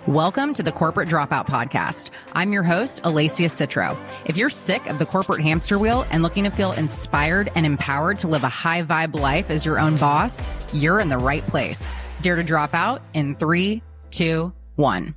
Welcome to the Corporate Dropout Podcast. I'm your host, Alacia Citro. If you're sick of the corporate hamster wheel and looking to feel inspired and empowered to live a high vibe life as your own boss, you're in the right place. Dare to drop out in 3, 2, 1.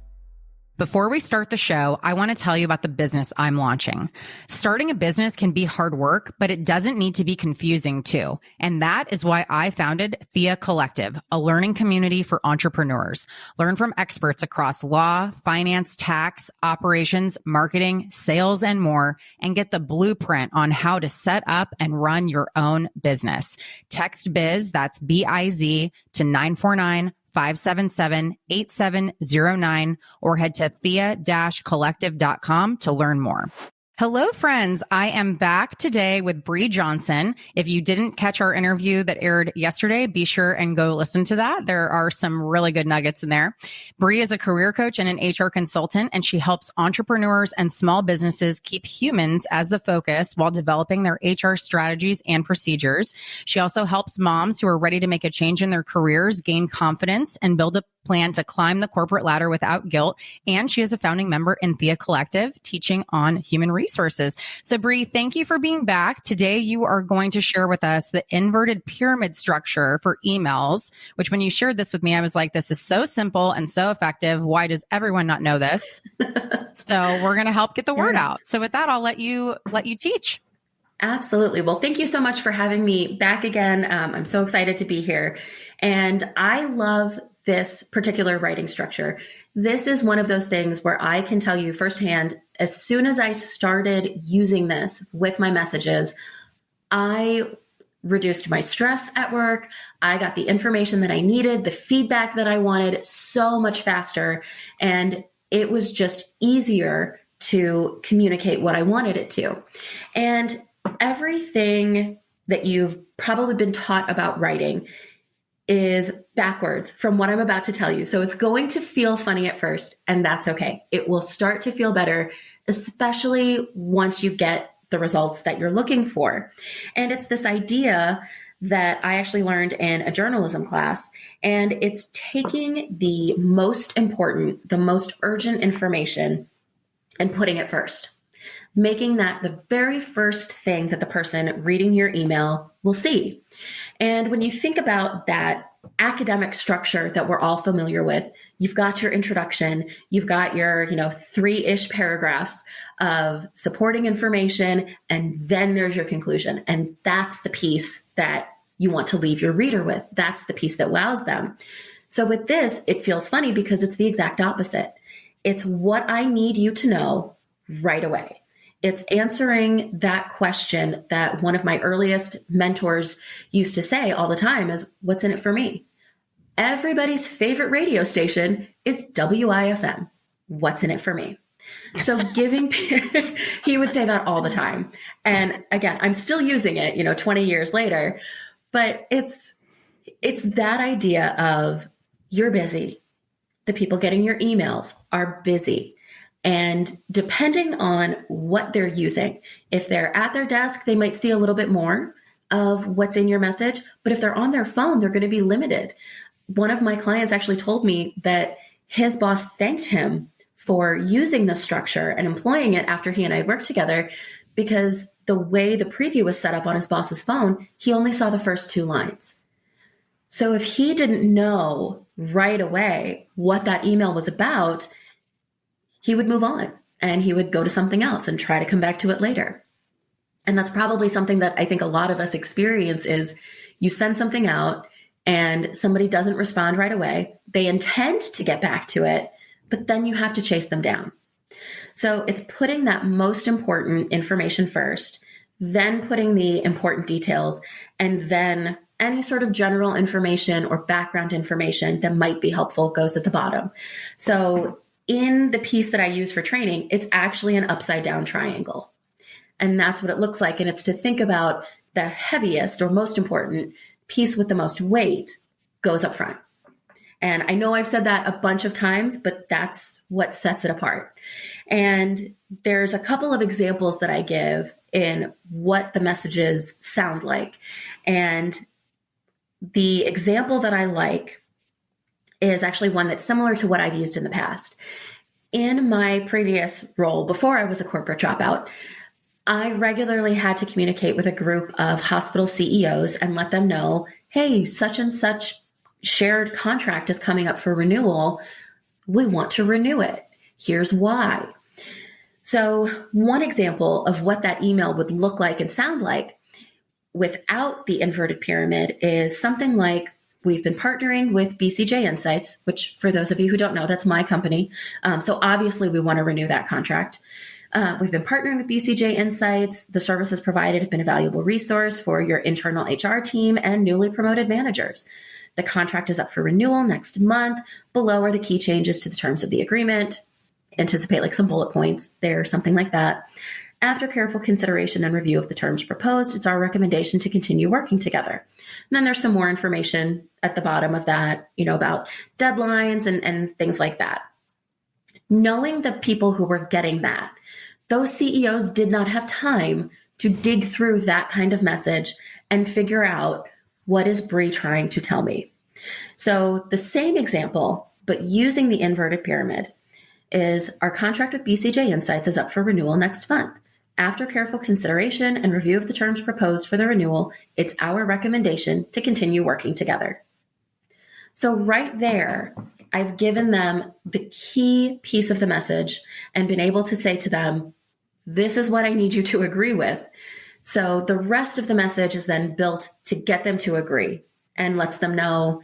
Before we start the show, I want to tell you about the business I'm launching. Starting a business can be hard work, but it doesn't need to be confusing too. And that is why I founded Thea Collective, a learning community for entrepreneurs. Learn from experts across law, finance, tax, operations, marketing, sales, and more, and get the blueprint on how to set up and run your own business. Text BIZ, that's B-I-Z, to 949-577-8709 or head to thea-collective.com to learn more. Hello, friends. I am back today with Brie Johnson. If you didn't catch our interview that aired yesterday, be sure and go listen to that. There are some really good nuggets in there. Brie is a career coach and an HR consultant, and she helps entrepreneurs and small businesses keep humans as the focus while developing their HR strategies and procedures. She also helps moms who are ready to make a change in their careers gain confidence and build a plan to climb the corporate ladder without guilt. And she is a founding member in Thea Collective, teaching on human resources. So Brie, thank you for being back. Today, you are going to share with us the inverted pyramid structure for emails, which when you shared this with me, I was like, this is so simple and so effective. Why does everyone not know this? So we're going to help get the word out. So with that, I'll let you teach. Absolutely. Well, thank you so much for having me back again. I'm so excited to be here. And I love this particular writing structure. This is one of those things where I can tell you firsthand, as soon as I started using this with my messages, I reduced my stress at work. I got the information that I needed, the feedback that I wanted so much faster. And it was just easier to communicate what I wanted it to. And everything that you've probably been taught about writing is backwards from what I'm about to tell you. So it's going to feel funny at first, and that's okay. It will start to feel better, especially once you get the results that you're looking for. And it's this idea that I actually learned in a journalism class, and it's taking the most important, the most urgent information and putting it first, making that the very first thing that the person reading your email will see. And when you think about that academic structure that we're all familiar with, you've got your introduction, you've got your, 3-ish paragraphs of supporting information, and then there's your conclusion. And that's the piece that you want to leave your reader with. That's the piece that wows them. So with this, it feels funny because it's the exact opposite. It's what I need you to know right away. It's answering that question that one of my earliest mentors used to say all the time is, what's in it for me? Everybody's favorite radio station is WIFM. What's in it for me? So he would say that all the time. And again, I'm still using it, 20 years later, but it's that idea of you're busy. The people getting your emails are busy. And depending on what they're using, if they're at their desk, they might see a little bit more of what's in your message. But if they're on their phone, they're going to be limited. One of my clients actually told me that his boss thanked him for using this structure and employing it after he and I worked together, because the way the preview was set up on his boss's phone, he only saw the first 2 lines. So if he didn't know right away what that email was about, he would move on and he would go to something else and try to come back to it later. And that's probably something that I think a lot of us experience is you send something out and somebody doesn't respond right away. They intend to get back to it, but then you have to chase them down. So it's putting that most important information first, then putting the important details, and then any sort of general information or background information that might be helpful goes at the bottom. So in the piece that I use for training, it's actually an upside down triangle. And that's what it looks like. And it's to think about the heaviest or most important piece with the most weight goes up front. And I know I've said that a bunch of times, but that's what sets it apart. And there's a couple of examples that I give in what the messages sound like. And the example that I like is actually one that's similar to what I've used in the past. In my previous role, before I was a corporate dropout, I regularly had to communicate with a group of hospital CEOs and let them know, hey, such and such shared contract is coming up for renewal. We want to renew it. Here's why. So one example of what that email would look like and sound like without the inverted pyramid is something like, we've been partnering with BCJ Insights, which for those of you who don't know, that's my company. So obviously we want to renew that contract. We've been partnering with BCJ Insights. The services provided have been a valuable resource for your internal HR team and newly promoted managers. The contract is up for renewal next month. Below are the key changes to the terms of the agreement. Anticipate like some bullet points there, something like that. After careful consideration and review of the terms proposed, it's our recommendation to continue working together. And then there's some more information at the bottom of that, about deadlines and things like that. Knowing the people who were getting that, those CEOs did not have time to dig through that kind of message and figure out, what is Brie trying to tell me? So the same example, but using the inverted pyramid, is our contract with BCJ Insights is up for renewal next month. After careful consideration and review of the terms proposed for the renewal, it's our recommendation to continue working together. So right there, I've given them the key piece of the message and been able to say to them, this is what I need you to agree with. So the rest of the message is then built to get them to agree and lets them know,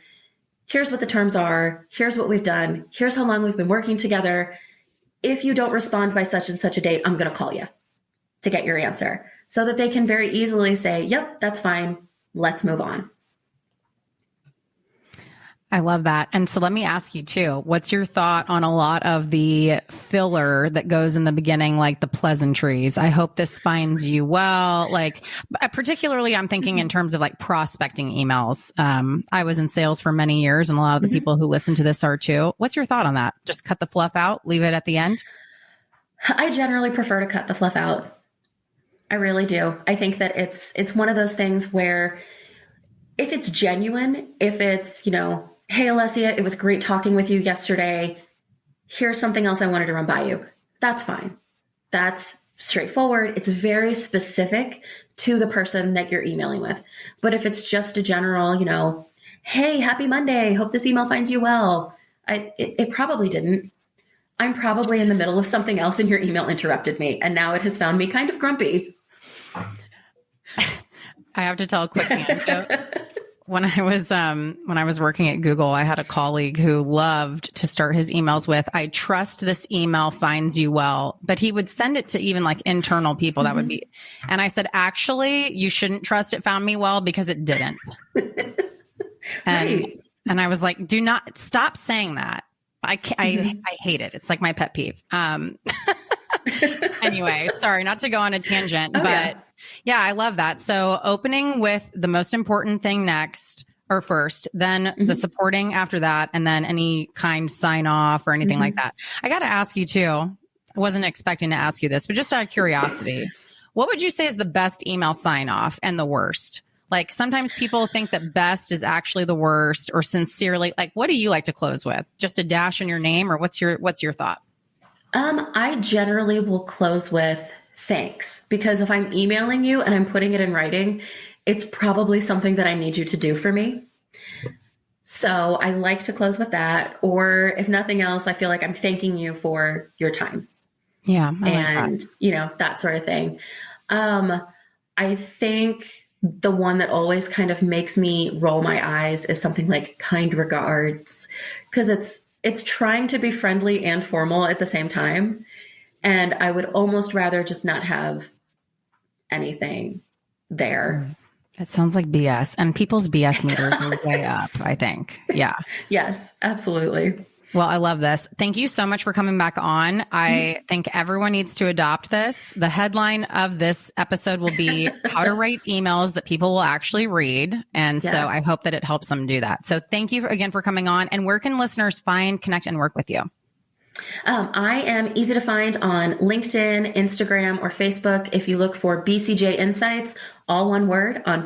here's what the terms are, here's what we've done, here's how long we've been working together. If you don't respond by such and such a date, I'm going to call you to get your answer, so that they can very easily say, yep, that's fine, let's move on. I love that. And so let me ask you too, what's your thought on a lot of the filler that goes in the beginning, like the pleasantries? I hope this finds you well. Like particularly I'm thinking in terms of like prospecting emails. I was in sales for many years and a lot of the people who listen to this are too. What's your thought on that? Just cut the fluff out, leave it at the end? I generally prefer to cut the fluff out. I really do. I think that it's one of those things where if it's genuine, if it's, hey, Alessia, it was great talking with you yesterday. Here's something else I wanted to run by you. That's fine. That's straightforward. It's very specific to the person that you're emailing with. But if it's just a general, hey, happy Monday. Hope this email finds you well. It probably didn't. I'm probably in the middle of something else and your email interrupted me. And now it has found me kind of grumpy. I have to tell a quick anecdote. When I was working at Google, I had a colleague who loved to start his emails with, I trust this email finds you well, but he would send it to even like internal people that would be. And I said, actually, you shouldn't trust it found me well because it didn't. And I was like, do not stop saying that. I hate it. It's like my pet peeve. Anyway, sorry, not to go on a tangent, but yeah, I love that. So opening with the most important thing next or first, then the supporting after that, and then any kind sign off or anything like that. I got to ask you too. I wasn't expecting to ask you this, but just out of curiosity, what would you say is the best email sign off and the worst? Like sometimes people think that best is actually the worst, or sincerely, like what do you like to close with? Just a dash in your name, or what's your thought? I generally will close with thanks, because if I'm emailing you and I'm putting it in writing, it's probably something that I need you to do for me. So I like to close with that. Or if nothing else, I feel like I'm thanking you for your time. Yeah. And, that sort of thing. I think the one that always kind of makes me roll my eyes is something like kind regards, because it's trying to be friendly and formal at the same time. And I would almost rather just not have anything there. It sounds like BS, and people's BS meters are way up, I think. Yeah. Yes, absolutely. Well, I love this. Thank you so much for coming back on. I think everyone needs to adopt this. The headline of this episode will be how to write emails that people will actually read. And so I hope that it helps them do that. So thank you again for coming on. And where can listeners find, connect, and work with you? I am easy to find on LinkedIn, Instagram, or Facebook. If you look for BCJ Insights, all one word, on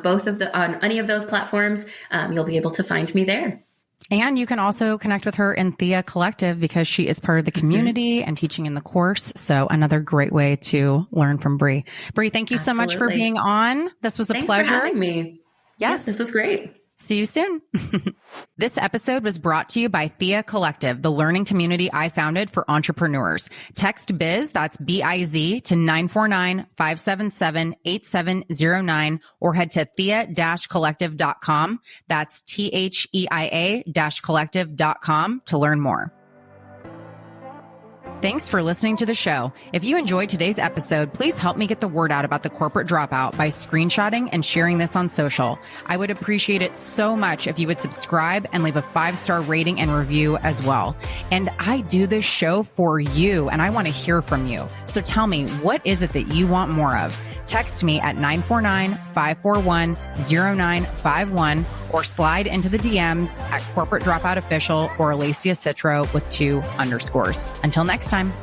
any of those platforms, you'll be able to find me there. And you can also connect with her in Thea Collective because she is part of the community and teaching in the course. So another great way to learn from Brie. Brie, thank you so much for being on. This was a pleasure. Thanks for having me. Yes. This was great. See you soon. This episode was brought to you by Thea Collective, the learning community I founded for entrepreneurs. Text BIZ, that's BIZ, to 949-577-8709 or head to thea-collective.com. That's THEIA-collective.com to learn more. Thanks for listening to the show. If you enjoyed today's episode, please help me get the word out about the corporate dropout by screenshotting and sharing this on social. I would appreciate it so much if you would subscribe and leave a 5-star rating and review as well. And I do this show for you, and I want to hear from you. So tell me, what is it that you want more of? Text me at 949-541-0951 or slide into the DMs at Corporate Dropout Official or Alacia Citro with 2 underscores. Until next time.